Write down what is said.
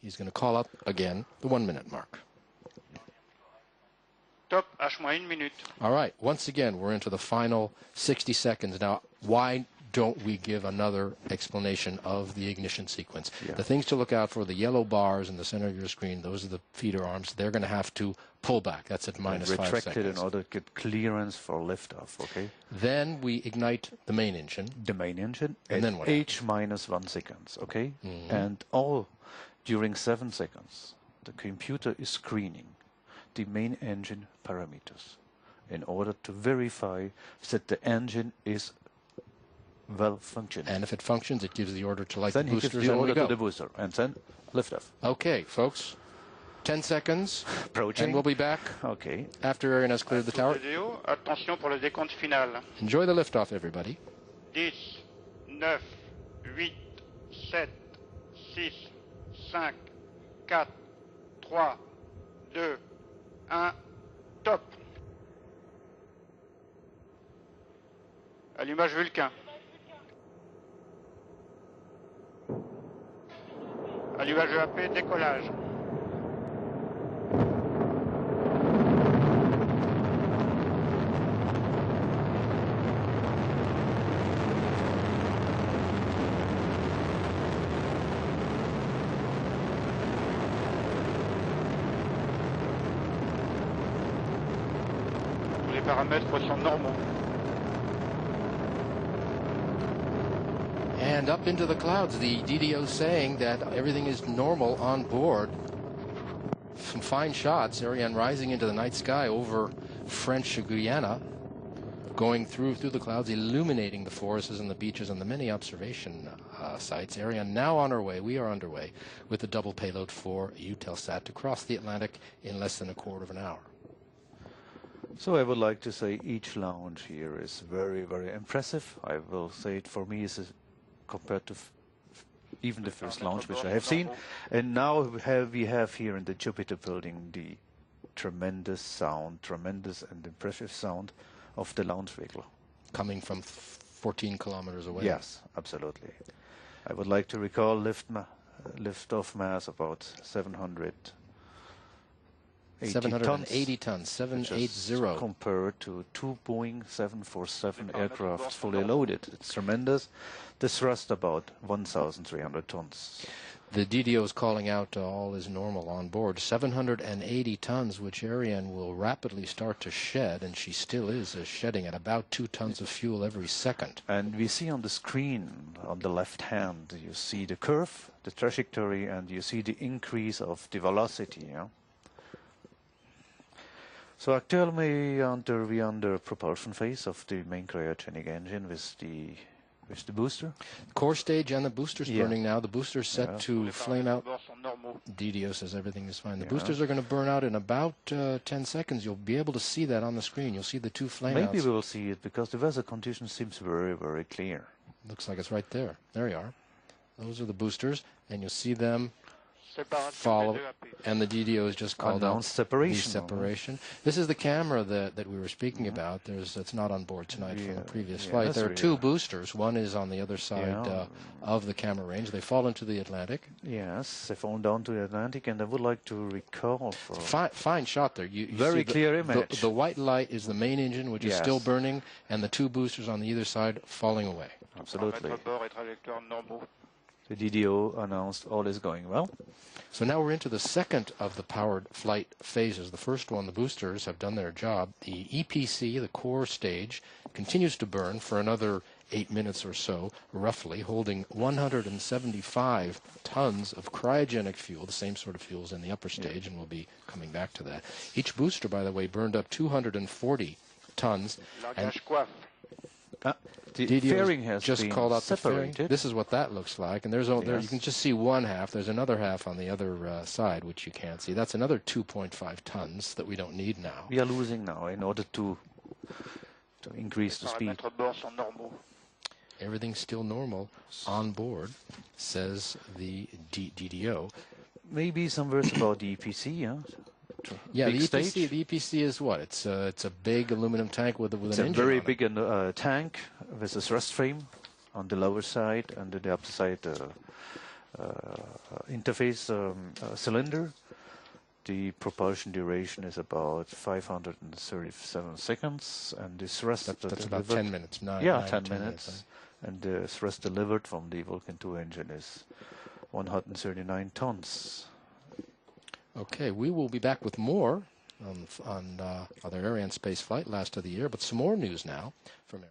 He's going to call up again the 1 minute mark. Top, H-1 minute. All right, once again, we're into the final 60 seconds. Now, why don't we give another explanation of the ignition sequence? Yeah. The things to look out for, the yellow bars in the center of your screen, those are the feeder arms. They're going to have to pull back. That's at minus 5 seconds. Retract it in order to get clearance for liftoff, okay? Then we ignite the main engine. The main engine And then at what H minus 1 seconds, okay? And all during 7 seconds, the computer is screening the main engine parameters in order to verify that the engine is well functioning. And if it functions, it gives the order to light then the boosters, he gives the and order we go. to the booster, and then liftoff. Okay, folks, 10 seconds, Approaching. and we'll be back Okay. after Ariane has cleared the tower. Vidéo, attention pour le décompte final. Enjoy the liftoff, everybody. 10, 9, 8, 7, 6, 5, 4, 3, 2, 1, top. Allumage Vulcain. Allumage EAP, décollage. Tous les paramètres sont normaux. And up into the clouds, the DDO saying that everything is normal on board. Some fine shots, Ariane rising into the night sky over French Guiana, going through the clouds, illuminating the forests and the beaches and the many observation sites. Ariane now on her way, we are underway, with the double payload for Eutelsat to cross the Atlantic in less than a quarter of an hour. So I would like to say each launch here is very, very impressive. I will say it for me is compared to even the first launch which I have seen. And now we have here in the Jupiter building the tremendous sound, tremendous and impressive sound of the launch vehicle. Coming from 14 kilometers away. Yes, absolutely. I would like to recall lift-off mass about 780 tons, 780. Compared to 2 Boeing 747 aircraft fully loaded. It's tremendous. The thrust about 1,300 tons. The DDO is calling out all is normal on board. 780 tons, which Ariane will rapidly start to shed, and she still is shedding at about 2 tons of fuel every second. And we see on the screen, on the left hand, you see the curve, the trajectory, and you see the increase of the velocity. Yeah? So actually we under propulsion phase of the main cryogenic engine with the booster. Core stage and the booster's burning now. The booster's set to flame out. normaux. DDO says everything is fine. The boosters are going to burn out in about 10 seconds. You'll be able to see that on the screen. You'll see the 2 flame outs. Maybe we will see it because the weather condition seems very, very clear. Looks like it's right there. There you are. Those are the boosters, and you'll see them follow, and the DDO has just called out separation. This is the camera that we were speaking about. It's not on board tonight from the previous flight. There are 2 boosters. One is on the other side of the camera range. They fall into the Atlantic. Yes, they fall down to the Atlantic, and I would like to recall. Fine shot there. You very see clear image. The white light is the main engine, which is still burning, and the 2 boosters on the either side falling away. Absolutely. The DDO announced all is going well. So now we're into the second of the powered flight phases. The first one, the boosters, have done their job. The EPC, the core stage, continues to burn for another 8 minutes or so, roughly, holding 175 tons of cryogenic fuel, the same sort of fuel as in the upper stage, and we'll be coming back to that. Each booster, by the way, burned up 240 tons. And the fairing has just been called out separated. the fairing. This is what that looks like, and there you can just see one half. There's another half on the other side, which you can't see. That's another 2.5 tons that we don't need now. We are losing now in order to increase the speed. Everything's still normal on board, says the DDO. Maybe some words about the EPC, yeah? Yeah, the EPC is what? It's a big aluminum tank with an engine. It's a very big tank with a thrust frame on the lower side, and on the upper side interface cylinder. The propulsion duration is about 537 seconds, and the thrust That's about 10 minutes. 10 minutes. And the thrust delivered from the Vulcan 2 engine is 139 tons. Okay, we will be back with more on other Arianespace flight last of the year, but some more news now from